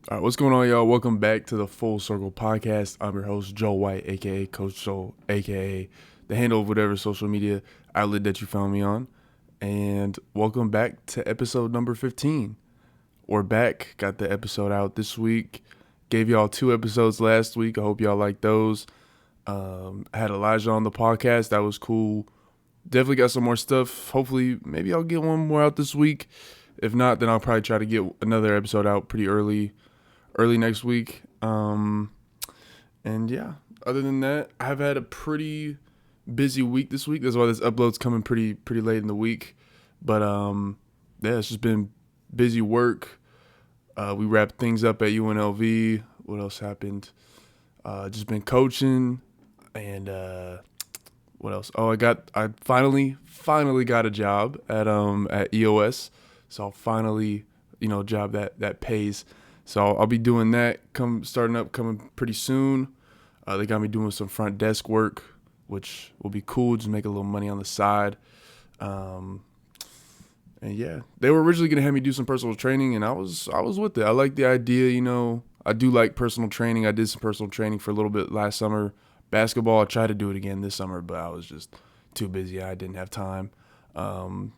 All right, what's going on, y'all? Welcome back to the Full Circle Podcast. I'm your host, Joe White, aka Coach Joe, aka the handle of whatever social media outlet that you found me on. And welcome back to episode number 15. We're back, got the episode out this week. Gave y'all 2 episodes last week. I hope y'all liked those. I had Elijah on the podcast. That was cool. Definitely got some more stuff. Hopefully, maybe I'll get one more out this week. If not, then I'll probably try to get another episode out pretty early next week. And yeah, other than that, I've had a pretty busy week this week. That's why this upload's coming pretty late in the week. But yeah, it's just been busy work. We wrapped things up at UNLV. What else happened? Just been coaching and what else? Oh, I finally got a job at EOS. So I'll finally, job that pays. So I'll be doing that coming pretty soon. They got me doing some front desk work, which will be cool. Just make a little money on the side. Um, and yeah, they were originally gonna have me do some personal training, and I was with it. I like the idea. I do like personal training. I did some personal training for a little bit last summer. Basketball, I tried to do it again this summer, but I was just too busy. I didn't have time. Um,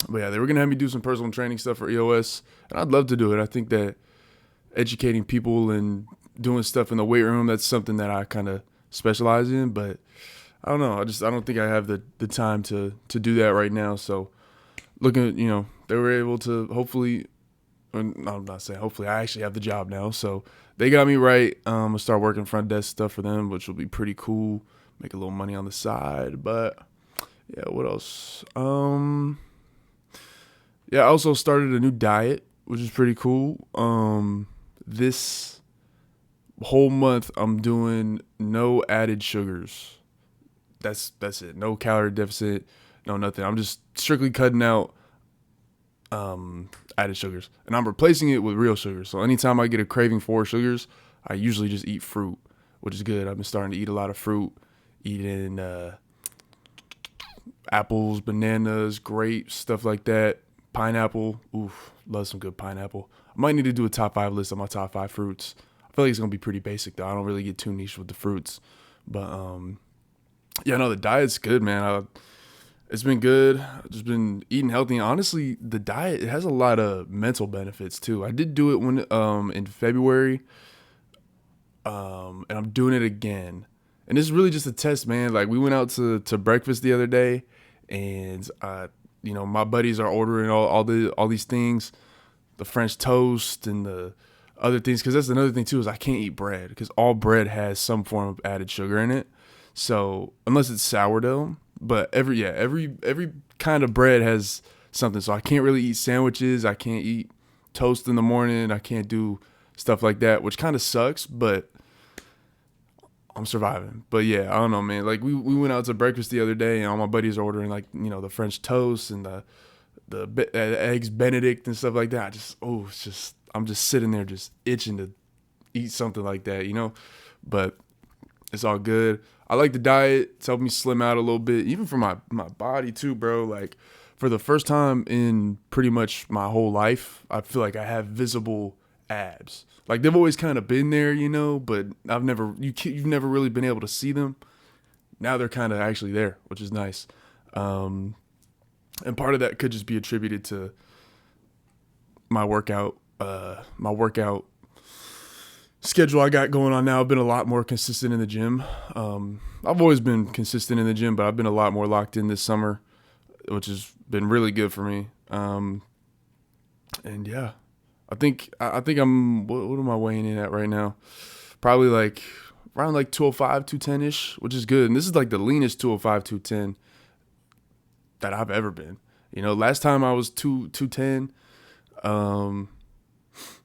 but yeah, they were gonna have me do some personal training stuff for EOS, and I'd love to do it. I think that educating people and doing stuff in the weight room, that's something that I kind of specialize in, but I don't know. I don't think I have the time to do that right now. So looking at, they were able to hopefully, no, I'm not saying hopefully, I actually have the job now. So they got me right. I'll start working front desk stuff for them, which will be pretty cool. Make a little money on the side. But yeah, what else? Yeah, I also started a new diet, which is pretty cool. This whole month I'm doing no added sugars. That's it. No calorie deficit, no nothing. I'm just strictly cutting out added sugars, and I'm replacing it with real sugars. So anytime I get a craving for sugars, I usually just eat fruit, which is good. I've been starting to eat a lot of fruit, eating apples, bananas, grapes, stuff like that. Pineapple, oof, love some good pineapple. I might need to do a top 5 list of my top 5 fruits. I feel like it's gonna be pretty basic though. I don't really get too niche with the fruits, but yeah, no, the diet's good, man. It's been good. I've just been eating healthy. And honestly, the diet, it has a lot of mental benefits too. I did do it when in February, and I'm doing it again. And this is really just a test, man. Like we went out to breakfast the other day, and my buddies are ordering all these things, the French toast and the other things. Because that's another thing too, is I can't eat bread because all bread has some form of added sugar in it. So unless it's sourdough, but every kind of bread has something. So I can't really eat sandwiches. I can't eat toast in the morning. I can't do stuff like that, which kind of sucks, but I'm surviving. But yeah, I don't know, man. Like we went out to breakfast the other day, and all my buddies are ordering like the French toast and the eggs Benedict and stuff like that. It's just I'm just sitting there just itching to eat something like that. But it's all good. I like the diet. It's helped me slim out a little bit, even for my body too, bro. Like for the first time in pretty much my whole life, I feel like I have visible abs. Like they've always kind of been there, but you've never really been able to see them. Now they're kind of actually there, which is nice. Um, and part of that could just be attributed to my workout schedule I got going on now. I've been a lot more consistent in the gym. I've always been consistent in the gym, but I've been a lot more locked in this summer, which has been really good for me. And yeah, I think I'm what am I weighing in at right now? Probably like around like 205, 210 ish, which is good. And this is like the leanest 205, 210 that I've ever been. Last time I was 210, um,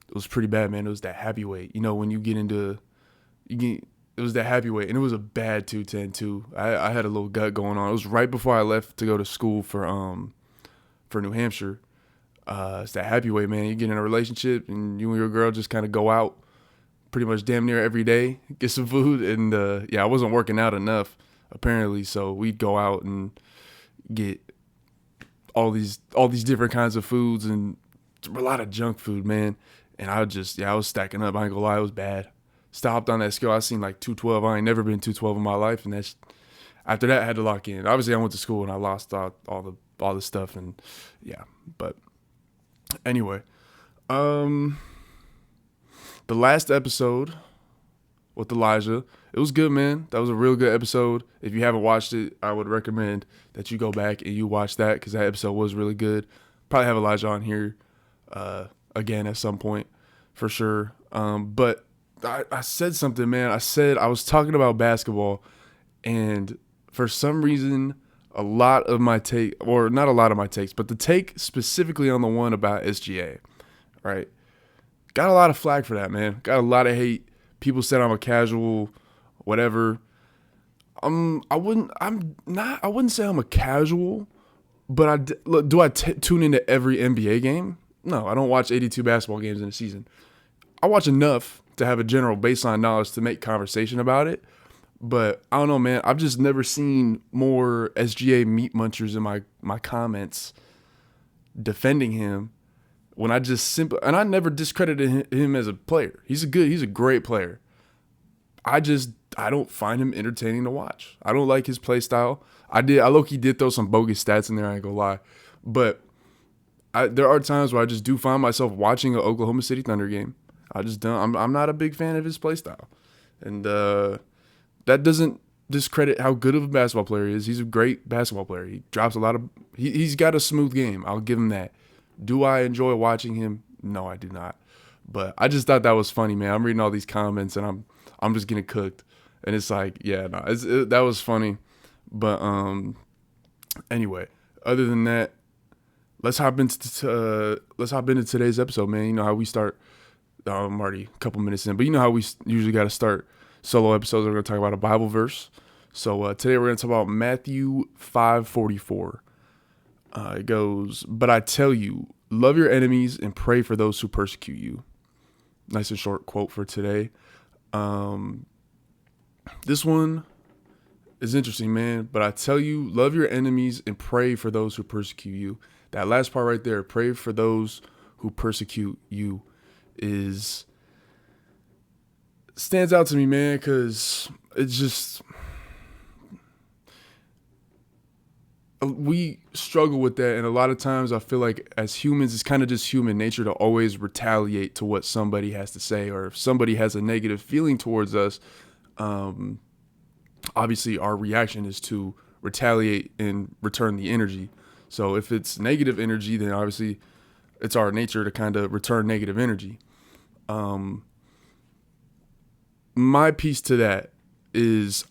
it was pretty bad, man. It was that happy weight. When you get it was that happy weight, and it was a bad 210 too. I had a little gut going on. It was right before I left to go to school for New Hampshire. It's that happy weight, man. You get in a relationship, and you and your girl just kind of go out pretty much damn near every day, get some food, and yeah, I wasn't working out enough apparently, so we'd go out and get all these different kinds of foods and a lot of junk food, man. And I was stacking up. I ain't gonna lie, it was bad. Stopped on that scale. I seen like 212. I ain't never been 212 in my life, and that's after that I had to lock in. Obviously, I went to school and I lost all the stuff, and yeah. But anyway, the last episode with Elijah, it was good, man. That was a real good episode. If you haven't watched it, I would recommend that you go back and you watch that because that episode was really good. Probably have Elijah on here again at some point for sure. But I said something, man. I said I was talking about basketball, and for some reason, a lot of my take, or not a lot of my takes, but the take specifically on the one about SGA, right? Got a lot of flack for that, man. Got a lot of hate. People said I'm a casual, whatever. I wouldn't say I'm a casual, but do I tune into every NBA game? No, I don't watch 82 basketball games in a season. I watch enough to have a general baseline knowledge to make conversation about it. But I don't know, man. I've just never seen more SGA meat munchers in my comments defending him when I just and I never discredited him as a player. He's a great player. I don't find him entertaining to watch. I don't like his play style. I low-key did throw some bogus stats in there, I ain't gonna lie. But there are times where I just do find myself watching an Oklahoma City Thunder game. I just don't. I'm not a big fan of his play style. And that doesn't discredit how good of a basketball player he is. He's a great basketball player. He drops a lot of he's got a smooth game. I'll give him that. Do I enjoy watching him? No, I do not. But I just thought that was funny, man. I'm reading all these comments and I'm just getting cooked. And it's like, yeah, no, that was funny. But anyway, other than that, let's hop into today's episode, man. You know how we start. I'm already a couple minutes in, but you know how we usually got to start solo episodes. We're going to talk about a Bible verse. So today we're going to talk about Matthew 5:44. It goes, "But I tell you, love your enemies and pray for those who persecute you." Nice and short quote for today. This one is interesting, man. But I tell you, love your enemies and pray for those who persecute you. That last part right there, pray for those who persecute you, stands out to me, man, because it's just, we struggle with that. And a lot of times I feel like as humans, it's kind of just human nature to always retaliate to what somebody has to say, or if somebody has a negative feeling towards us, obviously our reaction is to retaliate and return the energy. So if it's negative energy, then obviously it's our nature to kind of return negative energy. My piece to that is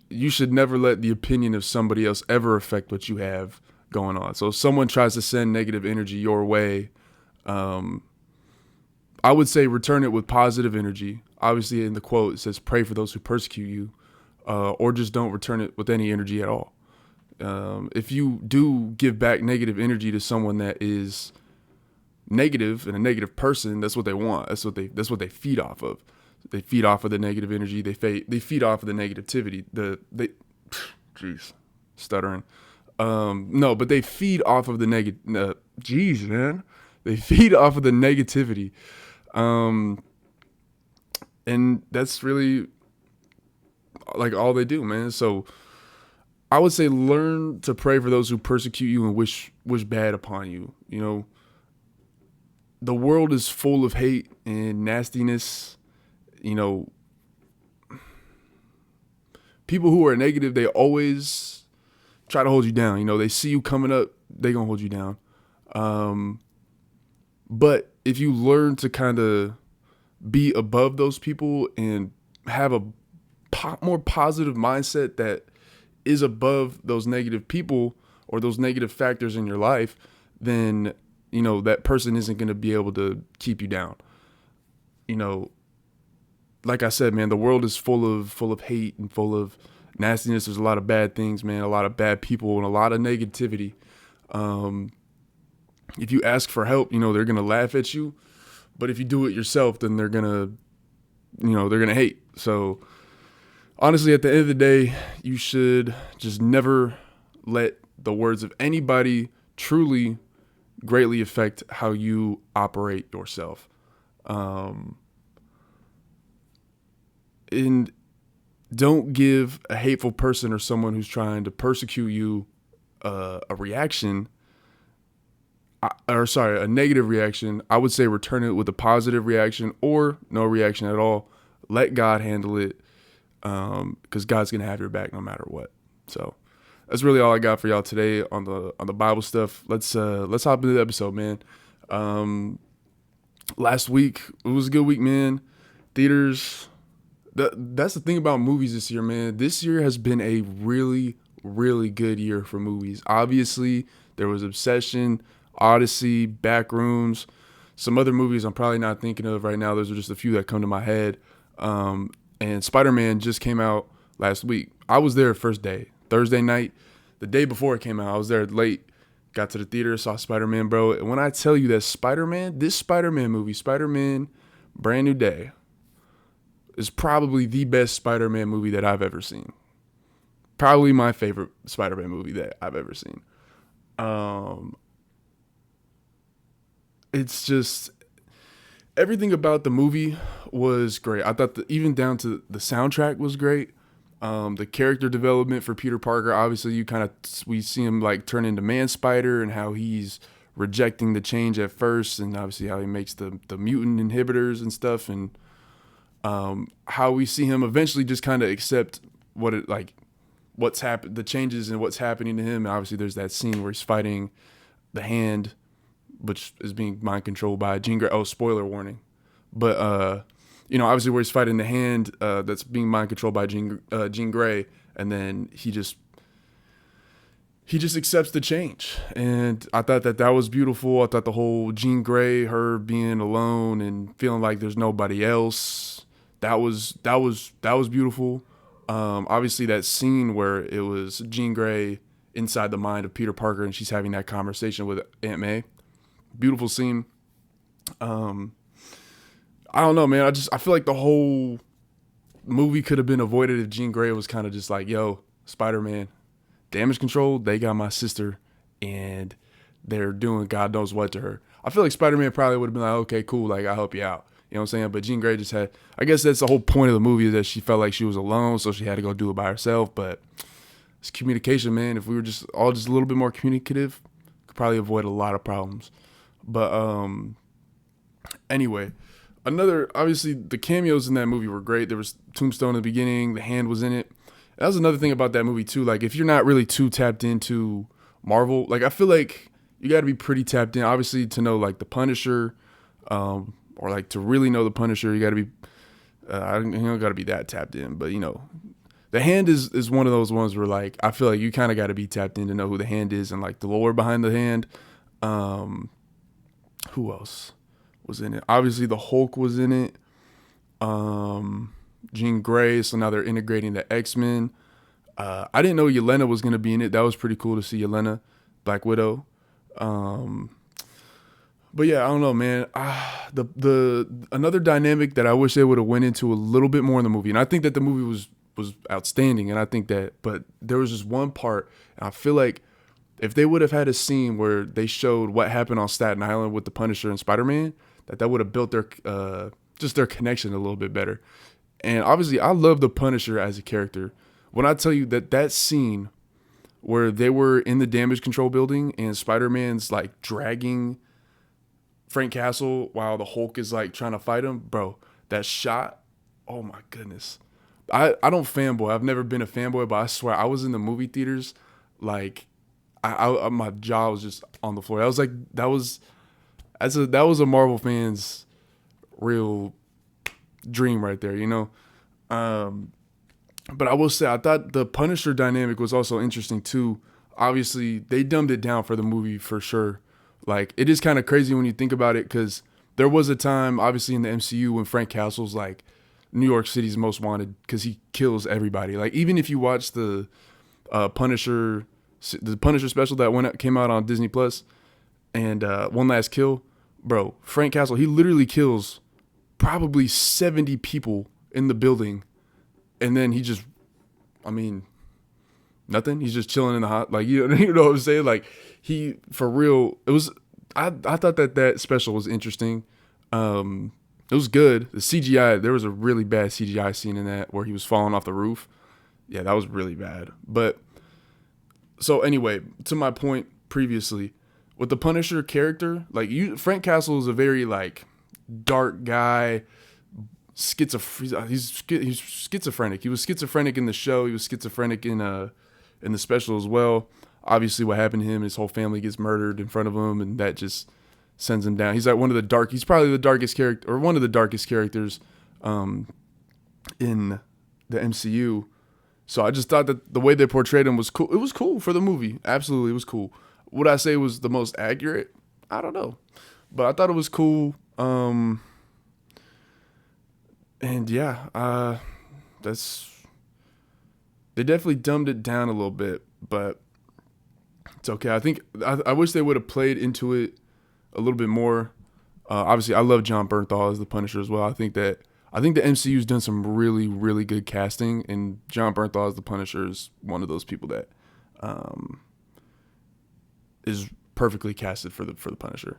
you should never let the opinion of somebody else ever affect what you have going on. So if someone tries to send negative energy your way, I would say return it with positive energy. Obviously in the quote, it says pray for those who persecute you, or just don't return it with any energy at all. If you do give back negative energy to someone that is negative and a negative person, that's what they want. That's what they feed off of. They feed off of the negative energy. They feed off of the negativity. Stuttering. No, but they feed off of the man. They feed off of the negativity. And that's really like all they do, man. So I would say learn to pray for those who persecute you and wish bad upon you. You know, the world is full of hate and nastiness. You know, people who are negative, they always try to hold you down. You know, they see you coming up, they gonna hold you down. But if you learn to kind of be above those people and have a more positive mindset that is above those negative people or those negative factors in your life, then, you know, that person isn't going to be able to keep you down. You know, like I said, man, the world is full of hate and full of nastiness. There's a lot of bad things, man, a lot of bad people and a lot of negativity. If you ask for help, you know, they're going to laugh at you. But if you do it yourself, then they're going to hate. So honestly, at the end of the day, you should just never let the words of anybody truly greatly affect how you operate yourself. Um, and don't give a hateful person or someone who's trying to persecute you a reaction, a negative reaction. I would say return it with a positive reaction or no reaction at all. Let God handle it, because God's gonna have your back no matter what. So that's really all I got for y'all today on the Bible stuff. Let's hop into the episode, man. Last week it was a good week, man. Theaters. That's the thing about movies this year, man. This year has been a really, really good year for movies. Obviously, there was Obsession, Odyssey, Backrooms, some other movies I'm probably not thinking of right now. Those are just a few that come to my head. And Spider-Man just came out last week. I was there first day, Thursday night. The day before it came out, I was there late. Got to the theater, saw Spider-Man, bro. And when I tell you that this Spider-Man movie, Spider-Man Brand New Day, is probably the best Spider-Man movie that I've ever seen. Probably my favorite Spider-Man movie that I've ever seen. It's just everything about the movie was great. I thought even down to the soundtrack was great. The character development for Peter Parker, obviously we see him like turn into Man Spider and how he's rejecting the change at first, and obviously how he makes the mutant inhibitors and stuff, and how we see him eventually just kind of accept what's happened, the changes and what's happening to him. And obviously there's that scene where he's fighting the Hand, which is being mind controlled by Jean Grey. Oh, spoiler warning. But, obviously where he's fighting the Hand that's being mind controlled by Jean Grey. And then he just accepts the change. And I thought that was beautiful. I thought the whole Jean Grey, her being alone and feeling like there's nobody else, that was beautiful. Obviously that scene where it was Jean Grey inside the mind of Peter Parker and she's having that conversation with Aunt May. Beautiful scene. I don't know, man. I feel like the whole movie could have been avoided if Jean Grey was kind of just like, yo, Spider-Man, damage control, they got my sister and they're doing God knows what to her. I feel like Spider-Man probably would have been like, okay, cool, like I'll help you out. You know what I'm saying? But Jean Grey just had, I guess that's the whole point of the movie, is that she felt like she was alone, so she had to go do it by herself. But it's communication, man. If we were just a little bit more communicative, could probably avoid a lot of problems. But anyway, obviously the cameos in that movie were great. There was Tombstone in the beginning, the Hand was in it. That was another thing about that movie too. Like if you're not really too tapped into Marvel, like I feel like you got to be pretty tapped in, obviously, to know like the Punisher, or like to really know the Punisher, you got to be, you don't got to be that tapped in, but the Hand is one of those ones where like, I feel like you kind of got to be tapped in to know who the Hand is and like the lore behind the Hand. Who else was in it? Obviously the Hulk was in it. Jean Grey. So now they're integrating the X-Men. I didn't know Yelena was going to be in it. That was pretty cool to see Yelena, Black Widow. But yeah, I don't know, man. The another dynamic that I wish they would have went into a little bit more in the movie, and I think that the movie was outstanding, and I think that, but there was just one part, and I feel like if they would have had a scene where they showed what happened on Staten Island with the Punisher and Spider-Man, that would have built their connection a little bit better. And obviously, I love the Punisher as a character. When I tell you that scene where they were in the damage control building and Spider-Man's like dragging Frank Castle while the Hulk is like trying to fight him, bro, that shot, oh my goodness. I don't fanboy. I've never been a fanboy, but I swear I was in the movie theaters, like I my jaw was just on the floor. That was a Marvel fan's real dream right there, But I will say, I thought the Punisher dynamic was also interesting too. Obviously, they dumbed it down for the movie for sure. Like, it is kind of crazy when you think about it, because there was a time, obviously, in the MCU when Frank Castle's like New York City's most wanted because he kills everybody. Like, even if you watch the Punisher special that came out on Disney Plus, and One Last Kill, bro, Frank Castle, he literally kills probably 70 people in the building, and then he just, nothing. He's just chilling in the hot, like, you know what I'm saying? Like, he, for real, it was, I thought that special was interesting. It was good. The CGI, there was a really bad CGI scene in that where he was falling off the roof. Yeah, that was really bad. But so anyway, to my point previously, with the Punisher character, like Frank Castle is a very like dark guy, he's schizophrenic. He was schizophrenic in the show. He was schizophrenic in the special as well. Obviously, what happened to him, his whole family gets murdered in front of him, and that just sends him down. He's like he's probably the darkest character, or one of the darkest characters, in the MCU. So I just thought that the way they portrayed him was cool. It was cool for the movie. Absolutely, it was cool. Would I say it was the most accurate? I don't know, but I thought it was cool. And yeah, they definitely dumbed it down a little bit, but it's okay. I wish they would have played into it a little bit more. Obviously, I love Jon Bernthal as the Punisher as well. I think the MCU's done some really, really good casting, and Jon Bernthal as the Punisher is one of those people that is perfectly casted for the Punisher.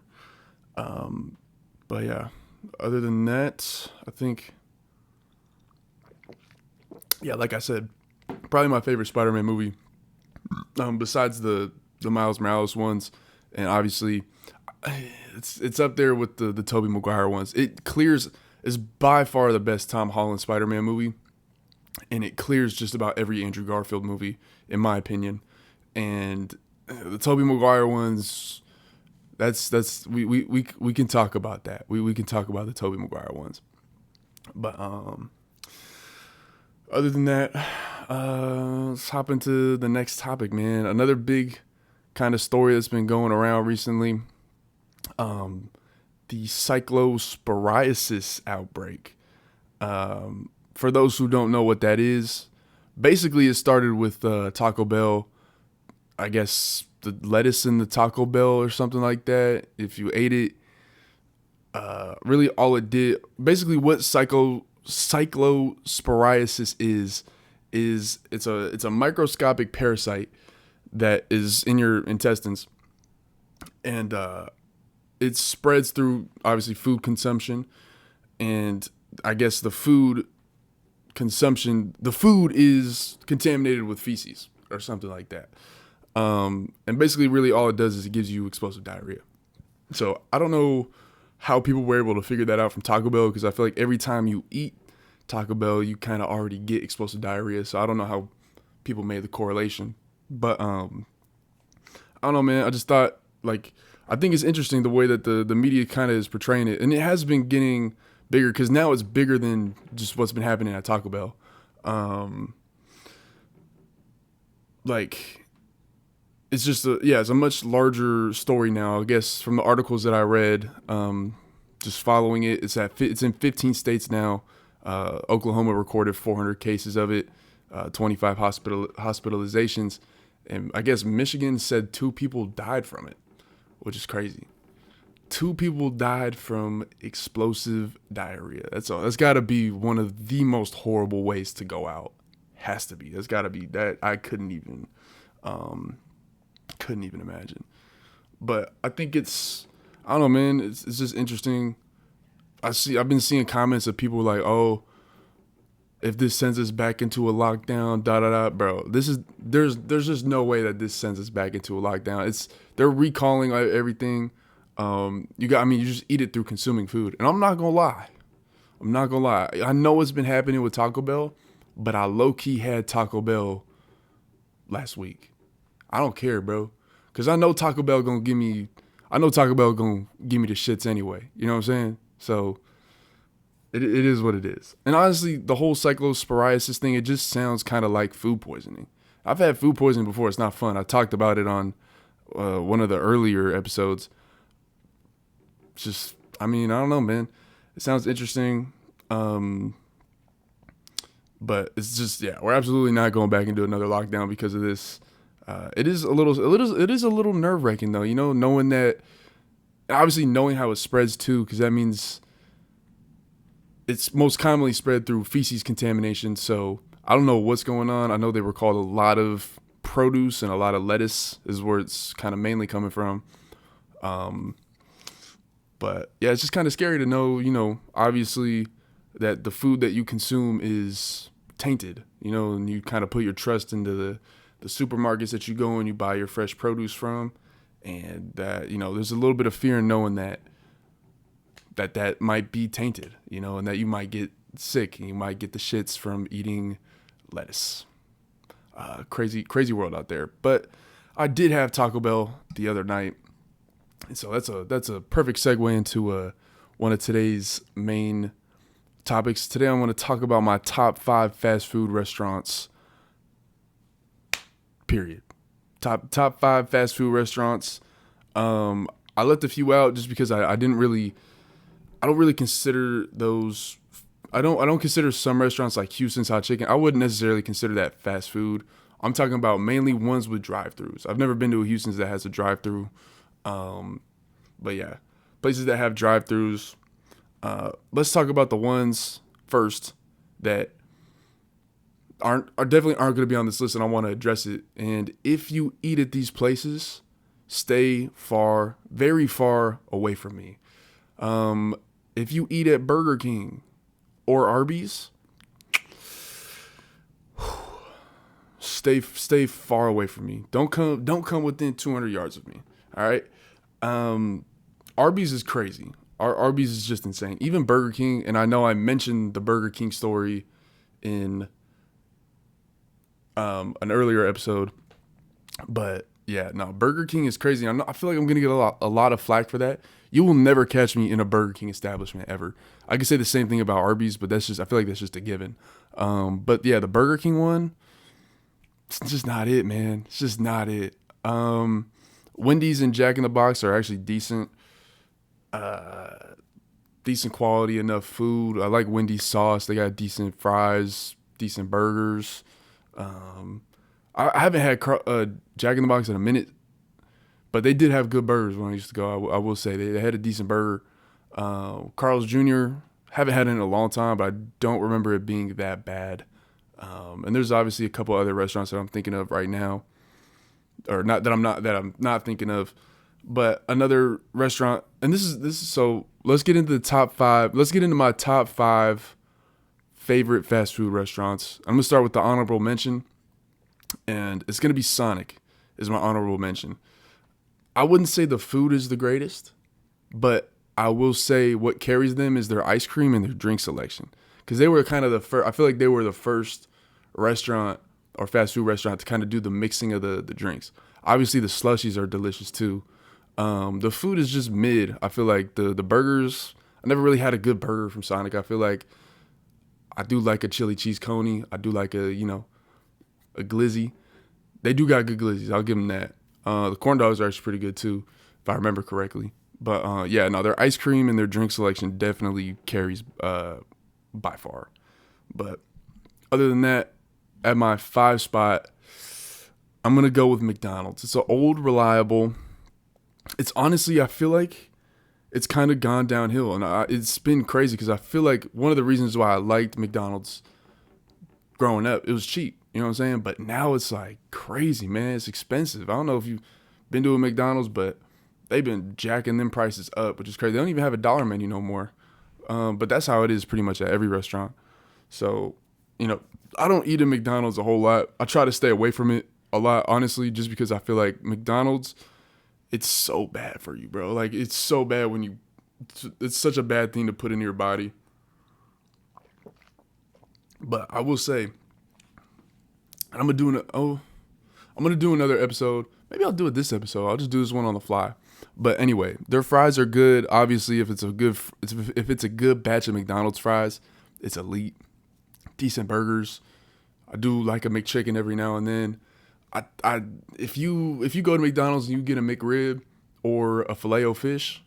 But yeah, other than that, I think, yeah, like I said, probably my favorite Spider-Man movie, besides the Miles Morales ones, and obviously it's up there with the Tobey Maguire ones. Is by far the best Tom Holland Spider-Man movie, and it clears just about every Andrew Garfield movie, in my opinion. And the Tobey Maguire ones, we can talk about that. We can talk about the Tobey Maguire ones. But other than that, let's hop into the next topic, man. Another big kind of story that's been going around recently. The cyclosporiasis outbreak. For those who don't know what that is, basically it started with Taco Bell. I guess the lettuce in the Taco Bell or something like that. If you ate it, really all it did, basically what cyclosporiasis is it's a microscopic parasite that is in your intestines, and it spreads through obviously food consumption, and I guess the food is contaminated with feces or something like that. And basically really all it does is it gives you explosive diarrhea. So I don't know how people were able to figure that out from Taco Bell, because I feel like every time you eat Taco Bell, you kind of already get explosive diarrhea. So I don't know how people made the correlation, but I don't know, man. I just thought, like, I think it's interesting the way that the media kind of is portraying it, and it has been getting bigger, because now it's bigger than just what's been happening at Taco Bell. Like, it's just it's a much larger story now. I guess from the articles that I read, just following it, it's in 15 states now. Oklahoma recorded 400 cases of it, 25 hospitalizations, and I guess Michigan said 2 people died from it, which is crazy. 2 people died from explosive diarrhea. That's all. That's got to be one of the most horrible ways to go out. Has to be. That's got to be that. I couldn't even imagine. But I think I don't know, man. It's just interesting. I've been seeing comments of people like, oh, if this sends us back into a lockdown, bro. There's just no way that this sends us back into a lockdown. They're recalling everything. You just eat it through consuming food. And I'm not gonna lie. I know what's been happening with Taco Bell, but I low key had Taco Bell last week. I don't care, bro, because I know Taco Bell gonna give me the shits anyway. You know what I'm saying? So it is what it is. And honestly, the whole cyclosporiasis thing, it just sounds kind of like food poisoning. I've had food poisoning before. It's not fun. I talked about it on one of the earlier episodes. I don't know, man. It sounds interesting. But it's just, we're absolutely not going back into another lockdown because of this. It is a little nerve wracking though, knowing that, obviously knowing how it spreads too, because that means it's most commonly spread through feces contamination. So I don't know what's going on. I know they recalled a lot of produce and a lot of lettuce is where it's kind of mainly coming from. But yeah, it's just kind of scary to know, obviously that the food that you consume is tainted, and you kind of put your trust into the supermarkets that you go and you buy your fresh produce from. And that, there's a little bit of fear in knowing that might be tainted, and that you might get sick and you might get the shits from eating lettuce. Crazy world out there. But I did have Taco Bell the other night, and so that's a perfect segue into one of today's main topics. Today I want to talk about my top 5 fast food restaurants. Period. Top 5 fast food restaurants. I left a few out just because I don't really consider those. I don't consider some restaurants like Houston's Hot Chicken. I wouldn't necessarily consider that fast food. I'm talking about mainly ones with drive-thrus. I've never been to a Houston's that has a drive-thru. But yeah, places that have drive-thrus. Let's talk about the ones first that definitely aren't going to be on this list, and I want to address it. And if you eat at these places, stay very far away from me. If you eat at Burger King or Arby's, stay far away from me. Don't come within 200 yards of me. All right. Arby's is crazy. Arby's is just insane. Even Burger King, and I know I mentioned the Burger King story in an earlier episode, but yeah, no, Burger King is crazy. I feel like I'm gonna get a lot of flack for that. You will never catch me in a Burger King establishment ever. I could say the same thing about Arby's, but I feel like that's just a given. But yeah, the Burger King one, it's just not it, man. It's just not it. Wendy's and Jack in the Box are actually decent quality, enough food. I like Wendy's sauce. They got decent fries, decent burgers. I haven't had Jack in the Box in a minute, but they did have good burgers when I used to go. I will say they had a decent burger. Carl's Jr. haven't had it in a long time, but I don't remember it being that bad. And there's obviously a couple other restaurants that I'm thinking of right now, or not that I'm not thinking of, but another restaurant. And this is so. Let's get into the top 5. Let's get into my top 5 favorite fast food restaurants. I'm gonna start with the honorable mention, and it's gonna be Sonic. Is my honorable mention. I wouldn't say the food is the greatest, but I will say what carries them is their ice cream and their drink selection. Because they were kind of the first, I feel like they were the first restaurant or fast food restaurant to kind of do the mixing of the drinks. Obviously, the slushies are delicious too. The food is just mid. I feel like the burgers, I never really had a good burger from Sonic. I feel like I do like a chili cheese coney. I do like a glizzy. They do got good glizzies. I'll give them that. The corn dogs are actually pretty good too, if I remember correctly. But yeah, no, their ice cream and their drink selection definitely carries by far. But other than that, at my 5 spot, I'm gonna go with McDonald's. It's an old, reliable. It's honestly, I feel like it's kind of gone downhill, and it's been crazy because I feel like one of the reasons why I liked McDonald's growing up, it was cheap. You know what I'm saying? But now it's like crazy, man. It's expensive. I don't know if you've been to a McDonald's, but they've been jacking them prices up, which is crazy. They don't even have a dollar menu no more. But that's how it is pretty much at every restaurant. So, I don't eat at McDonald's a whole lot. I try to stay away from it a lot, honestly, just because I feel like McDonald's, it's so bad for you, bro. Like, it's so bad it's such a bad thing to put in your body. But I will say, I'm gonna do another episode. Maybe I'll do it this episode. I'll just do this one on the fly. But anyway, their fries are good. Obviously, if it's a good batch of McDonald's fries, it's elite. Decent burgers. I do like a McChicken every now and then. If you go to McDonald's and you get a McRib or a Filet-O-Fish,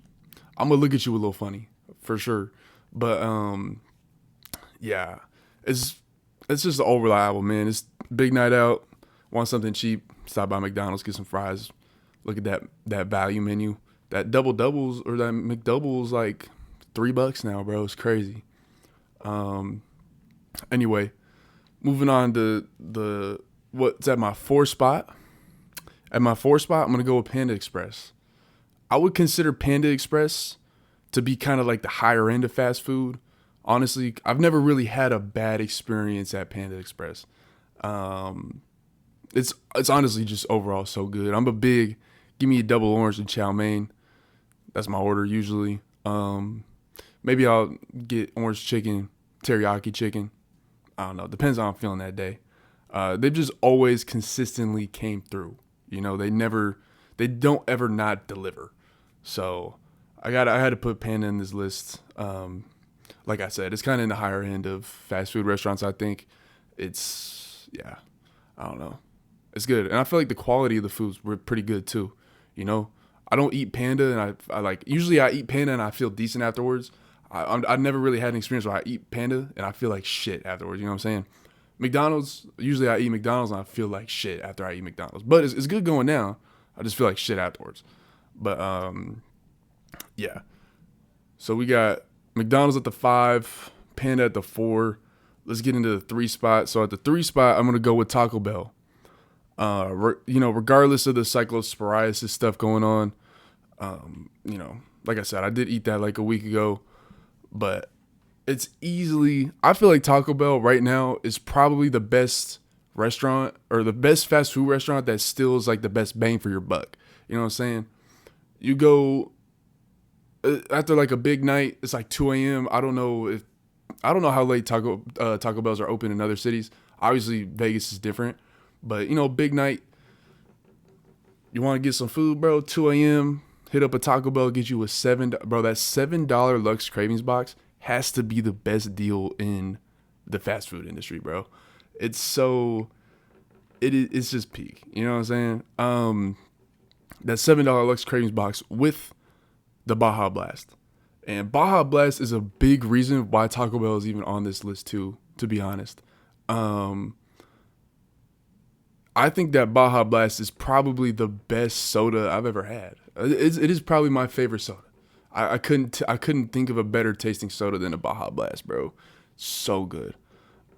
I'm gonna look at you a little funny for sure. But yeah, it's just all reliable, man. It's big night out. Want something cheap? Stop by McDonald's, get some fries. Look at that value menu. That double doubles or that McDouble like $3 now, bro. It's crazy. Anyway, moving on to what's at my 4 spot. At my 4 spot, I'm gonna go with Panda Express. I would consider Panda Express to be kind of like the higher end of fast food. Honestly, I've never really had a bad experience at Panda Express. Um, it's honestly just overall so good. I'm a big give me a double orange and chow mein. That's my order usually. Maybe I'll get orange chicken, teriyaki chicken. I don't know. Depends on how I'm feeling that day. They've just always consistently came through. They don't ever not deliver. So I had to put Panda in this list. Like I said, it's kind of in the higher end of fast food restaurants. I think yeah, I don't know. It's good. And I feel like the quality of the foods were pretty good too. You know, I don't eat Panda and usually I eat Panda and I feel decent afterwards. I've never really had an experience where I eat Panda and I feel like shit afterwards. You know what I'm saying? McDonald's, usually I eat McDonald's and I feel like shit after I eat McDonald's. But it's good going down. I just feel like shit afterwards. But yeah. So we got McDonald's at the 5, Panda at the 4. Let's get into the 3 spot. So at the 3 spot, I'm going to go with Taco Bell. Regardless of the cyclosporiasis stuff going on, like I said, I did eat that like a week ago, but I feel like Taco Bell right now is probably the best restaurant or the best fast food restaurant that still is like the best bang for your buck. You know what I'm saying? You go after like a big night, it's like 2 a.m. I don't know how late Taco Bells are open in other cities. Obviously Vegas is different, but big night, you want to get some food, bro, 2 a.m., hit up a Taco Bell, get you that $7 Lux Cravings box has to be the best deal in the fast food industry, bro. It's just peak. You know what I'm saying? That $7 Lux Cravings box with the Baja Blast. And Baja Blast is a big reason why Taco Bell is even on this list too, to be honest. I think that Baja Blast is probably the best soda I've ever had. It is probably my favorite soda. I couldn't think of a better tasting soda than a Baja Blast, bro. So good.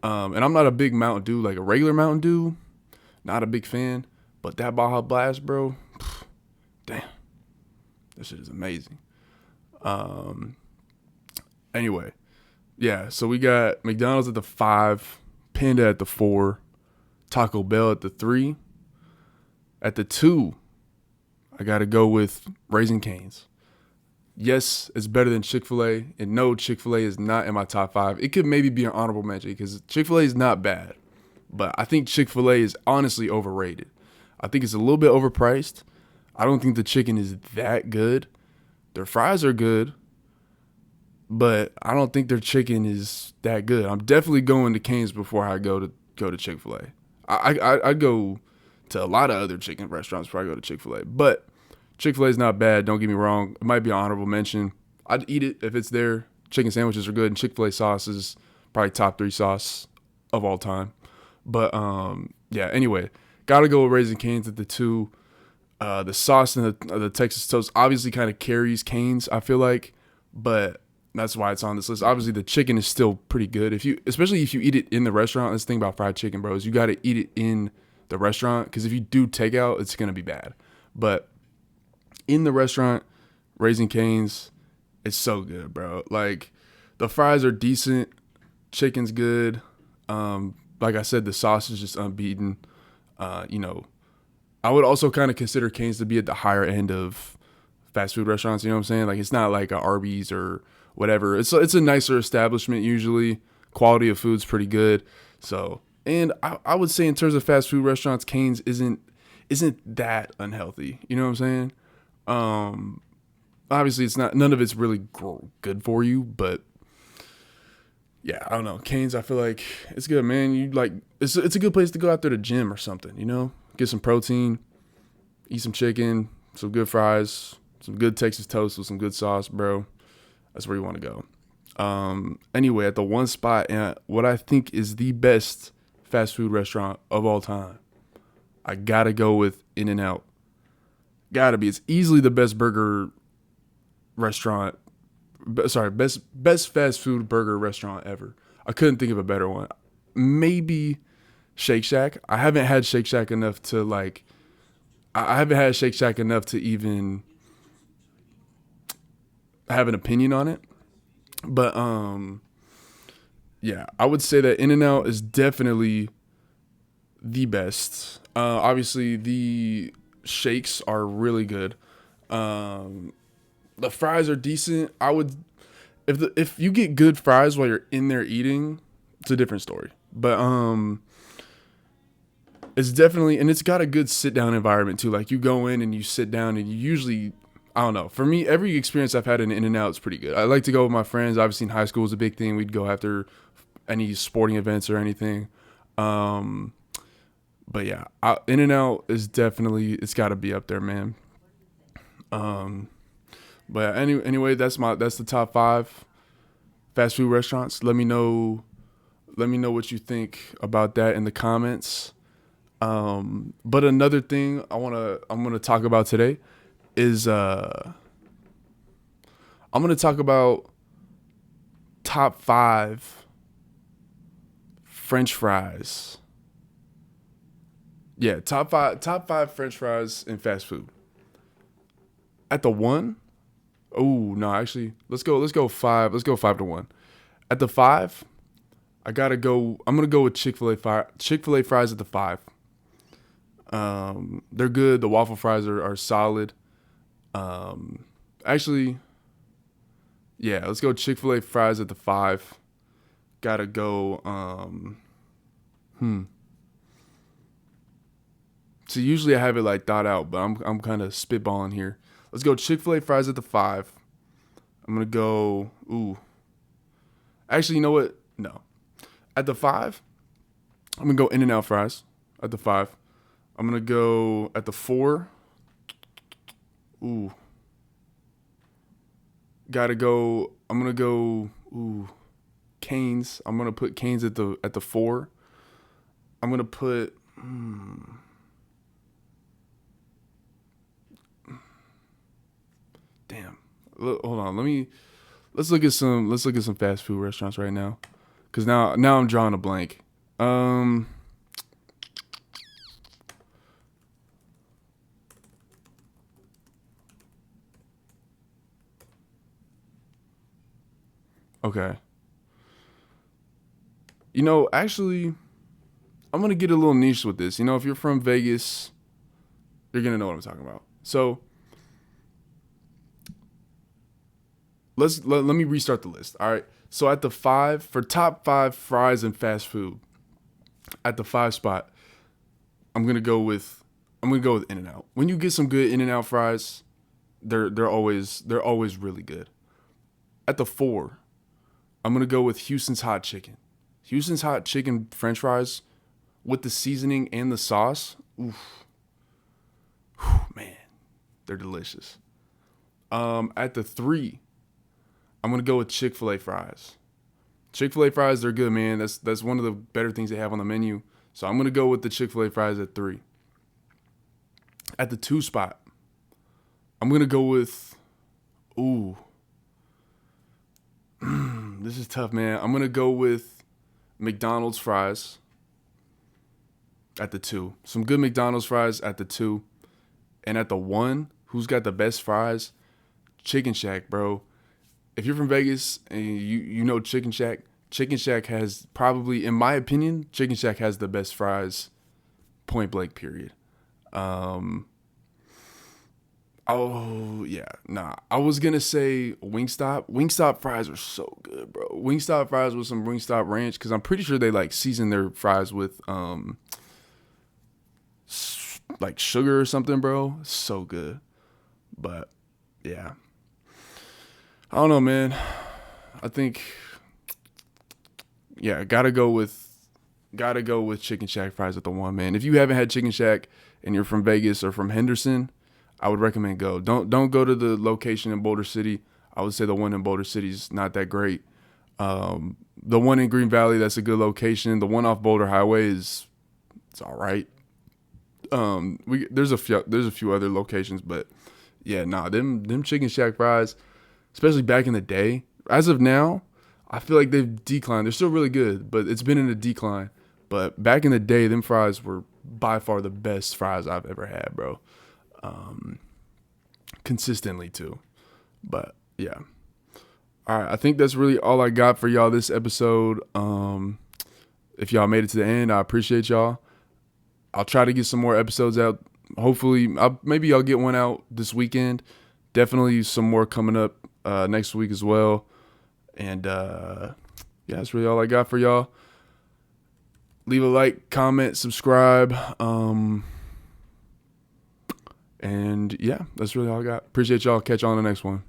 And I'm not a big Mountain Dew, like a regular Mountain Dew. Not a big fan. But that Baja Blast, bro, damn. That shit is amazing. Anyway, yeah, so we got McDonald's at the 5, Panda at the 4, Taco Bell at the 3. At the 2, I got to go with Raising Cane's. Yes, it's better than Chick-fil-A, and no, Chick-fil-A is not in my top 5. It could maybe be an honorable mention because Chick-fil-A is not bad, but I think Chick-fil-A is honestly overrated. I think it's a little bit overpriced. I don't think the chicken is that good. Their fries are good, but I don't think their chicken is that good. I'm definitely going to Cane's before I go to Chick-fil-A. I'd go to a lot of other chicken restaurants before I go to Chick-fil-A, but Chick-fil-A is not bad. Don't get me wrong. It might be an honorable mention. I'd eat it if it's there. Chicken sandwiches are good, and Chick-fil-A sauce is probably top 3 sauce of all time. But yeah. Anyway, gotta go with Raising Cane's at the 2. The sauce and the Texas toast obviously kind of carries Cane's, I feel like, but that's why it's on this list. Obviously, the chicken is still pretty good. Especially if you eat it in the restaurant. Let's think about fried chicken, bros. You got to eat it in the restaurant because if you do takeout, it's gonna be bad. But in the restaurant, Raising Cane's, it's so good, bro. Like, the fries are decent, chicken's good. Like I said, the sauce is just unbeaten. I would also kind of consider Cane's to be at the higher end of fast food restaurants. You know what I'm saying? Like, it's not like a Arby's or whatever. It's a nicer establishment usually. Quality of food's pretty good. So, and I would say in terms of fast food restaurants, Cane's isn't that unhealthy. You know what I'm saying? Obviously it's not, none of it's really good for you, but yeah, I don't know. Cane's, I feel like it's good, man. It's a good place to go after the gym or something, get some protein, eat some chicken, some good fries, some good Texas toast with some good sauce, bro. That's where you want to go. Anyway, at the 1 spot, and what I think is the best fast food restaurant of all time, I gotta go with In-N-Out. Gotta be. It's easily the best burger restaurant. Best fast food burger restaurant ever. I couldn't think of a better one. Maybe Shake Shack. I haven't had Shake Shack enough to I haven't had Shake Shack enough to even have an opinion on it. But yeah, I would say that In-N-Out is definitely the best. Obviously, the shakes are really good. Um, the fries are decent. I would if you get good fries while you're in there eating, it's a different story. But it's definitely, and it's got a good sit down environment too. Like you go in and you sit down and you usually, I don't know. For me, every experience I've had in In-N-Out is pretty good. I like to go with my friends. Obviously, in high school was a big thing. We'd go after any sporting events or anything. Um, but yeah, In-N-Out is definitely, it's got to be up there, man. Um, but anyway, that's the top 5 fast food restaurants. Let me know what you think about that in the comments. But another thing I'm gonna talk about today is I'm gonna talk about top 5 French fries. Yeah, top five French fries in fast food. At the one, oh no, actually, let's go 5. Let's go 5-1. At the 5, I'm gonna go with Chick-fil-A fries at the 5. They're good. The waffle fries are solid. Actually, yeah, let's go Chick-fil-A fries at the 5. Gotta go. So usually I have it like thought out, but I'm kind of spitballing here. Let's go Chick-fil-A fries at the 5. I'm gonna go. Ooh, actually, you know what? No, at the 5, I'm gonna go In-N-Out fries at the 5. I'm gonna go at the 4. Ooh, gotta go. I'm gonna go. Ooh, Canes. I'm gonna put Canes at the 4. I'm gonna put. Damn. Hold on. Let's look at some fast food restaurants right now, cause now I'm drawing a blank. Um. Okay. Actually, I'm gonna get a little niche with this. If you're from Vegas, you're gonna know what I'm talking about. So let me restart the list. All right. So at the 5 for top 5 fries and fast food, at the 5 spot, I'm gonna go with In-N-Out. When you get some good In-N-Out fries, they're always really good. At the 4, I'm gonna go with Houston's Hot Chicken. Houston's Hot Chicken French fries with the seasoning and the sauce. Oof, man, they're delicious. At the 3, I'm gonna go with Chick-fil-A fries. Chick-fil-A fries, they're good, man. That's one of the better things they have on the menu. So I'm gonna go with the Chick-fil-A fries at 3. At the 2 spot, I'm gonna go with. Ooh, this is tough, man. I'm gonna go with McDonald's fries at the 2. Some good McDonald's fries at the 2, and at the 1, who's got the best fries? Chicken Shack, bro. If you're from Vegas and you know Chicken Shack, Chicken Shack has probably, in my opinion, Chicken Shack has the best fries, point blank, period. Um, oh yeah, nah. I was gonna say Wingstop. Wingstop fries are so good, bro. Wingstop fries with some Wingstop ranch, because I'm pretty sure they like season their fries with like sugar or something, bro. So good. But yeah, I don't know, man. I think, yeah, gotta go with Chicken Shack fries at the 1, man. If you haven't had Chicken Shack and you're from Vegas or from Henderson, I would recommend go. Don't go to the location in Boulder City. I would say the one in Boulder City is not that great. The one in Green Valley, that's a good location. The one off Boulder Highway it's all right. There's a few other locations, but yeah, nah, them Chicken Shack fries, especially back in the day. As of now, I feel like they've declined. They're still really good, but it's been in a decline. But back in the day, them fries were by far the best fries I've ever had, bro. Consistently too. But yeah. All right, I think that's really all I got for y'all this episode. If y'all made it to the end, I appreciate y'all. I'll try to get some more episodes out. Hopefully, maybe I'll get one out this weekend. Definitely some more coming up next week as well. And yeah, that's really all I got for y'all. Leave a like, comment, subscribe. And yeah, that's really all I got. Appreciate y'all. Catch you on the next one.